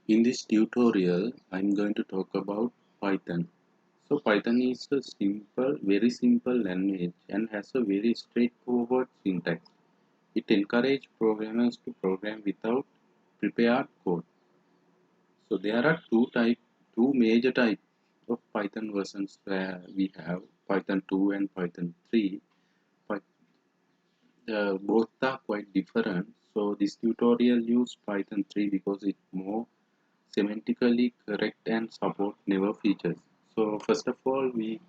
In this tutorial, I'm going to talk about Python. So Python is a very simple language and has a very straightforward syntax. It encourages programmers to program without prepared code. So there are two major types of Python versions where we have Python 2 and Python 3. But both are quite different. So this tutorial use Python 3 because it's more semantically correct and support newer features. So first of all, we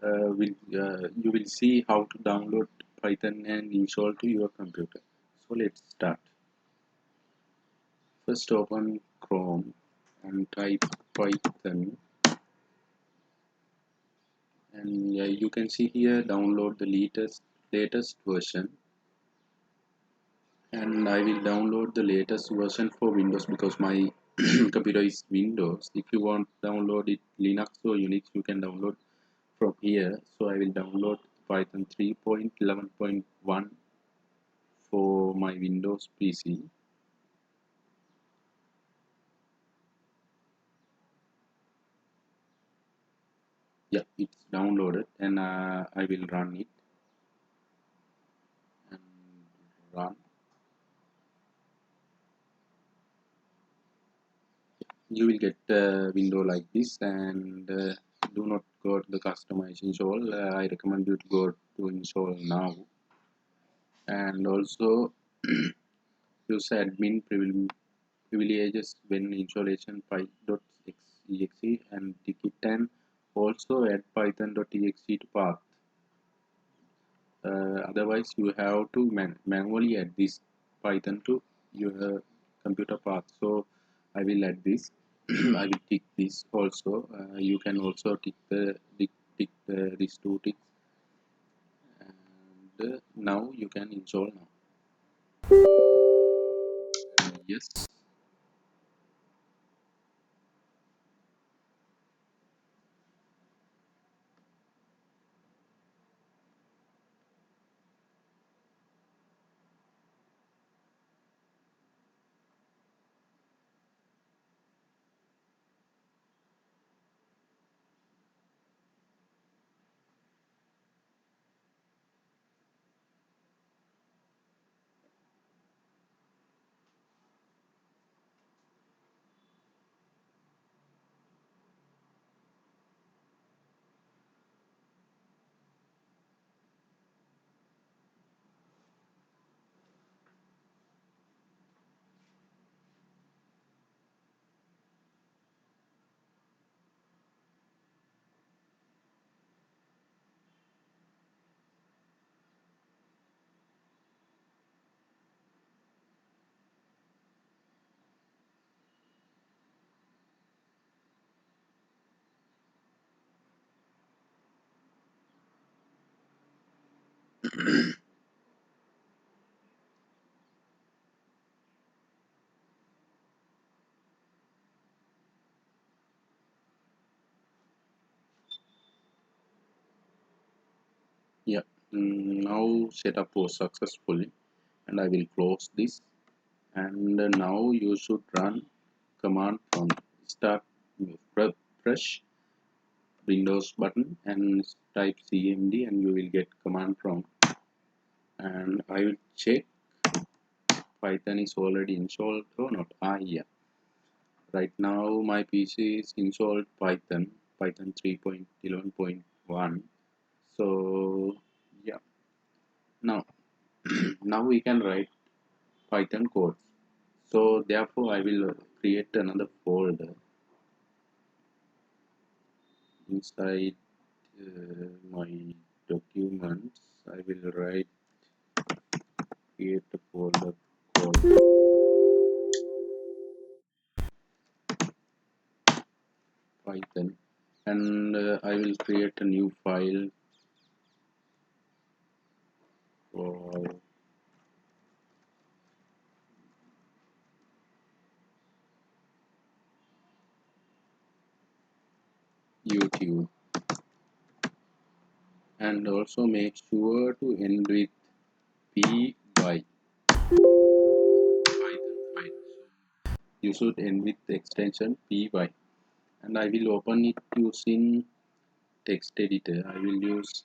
will you will see how to download Python and install to your computer. So let's start. First open Chrome and type Python, and you can see here download the latest version. And I will download the latest version for Windows because my computer is Windows. If you want to download it Linux or Unix, you can download from here. So I will download Python 3.11.1 for my Windows PC. Yeah, it's downloaded, and I will run it and run. You will get a window like this, and do not go to the customize install. I recommend you to go to install now, and also use admin privileges when installation py.exe and ticket, and also add python.exe to path. Otherwise you have to manually add this Python to your computer path. So I will add this. I will tick this also. You can also tick these two ticks, and now you can install now. Yes. Yeah. Now setup was successfully, and I will close this. And now you should run command prompt. Start fresh Windows button and type cmd, and you will get command prompt. And I will check Python is already installed or not. Yeah, right now my PC is installed Python 3.11.1. So yeah, now now we can write Python code. So therefore I will create another folder inside my documents. I will write create a folder called Python, and I will create a new file for YouTube, and also make sure to end with py Python file. you should end with the extension py, and I will open it using text editor. I will use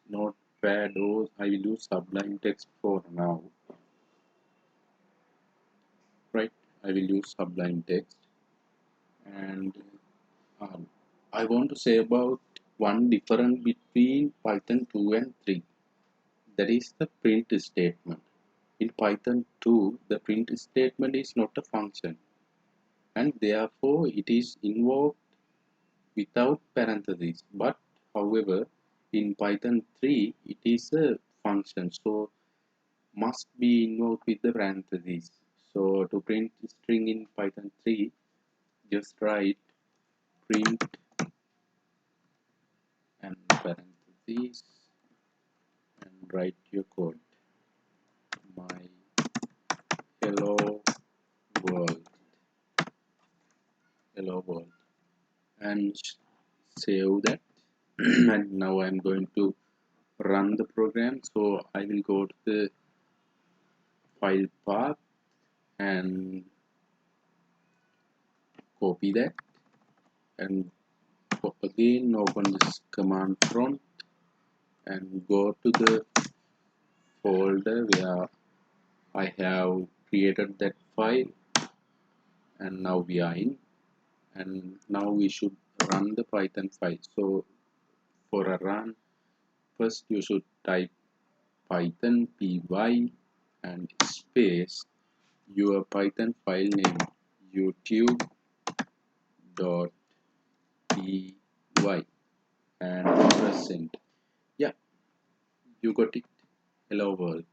Notepad, or I will use Sublime Text for now. Right, I will use Sublime Text, and um, I want to say about one difference between Python 2 and 3. That is the print statement. In Python 2, the print statement is not a function, and therefore it is invoked without parentheses. But however, in Python 3, it is a function, so must be invoked with the parentheses. So to print string in Python 3, just write print and parentheses and write your code. My hello world, hello world, and save that. And now I'm going to run the program. So I will go to the file path and copy that, and again open this command prompt and go to the folder where I have created that file, and now we are in, and now we should run the Python file. So for a run, first you should type Python py and space your Python file name youtube.py and press enter. Yeah, you got it. Hello world.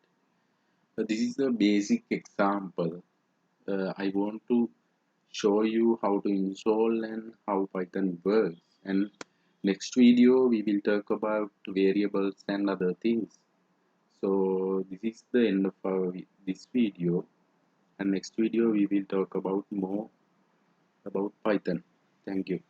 This is a basic example. I want to show you how to install and how Python works. And next video we will talk about variables and other things. So this is the end of this video. And next video we will talk about more about Python. Thank you.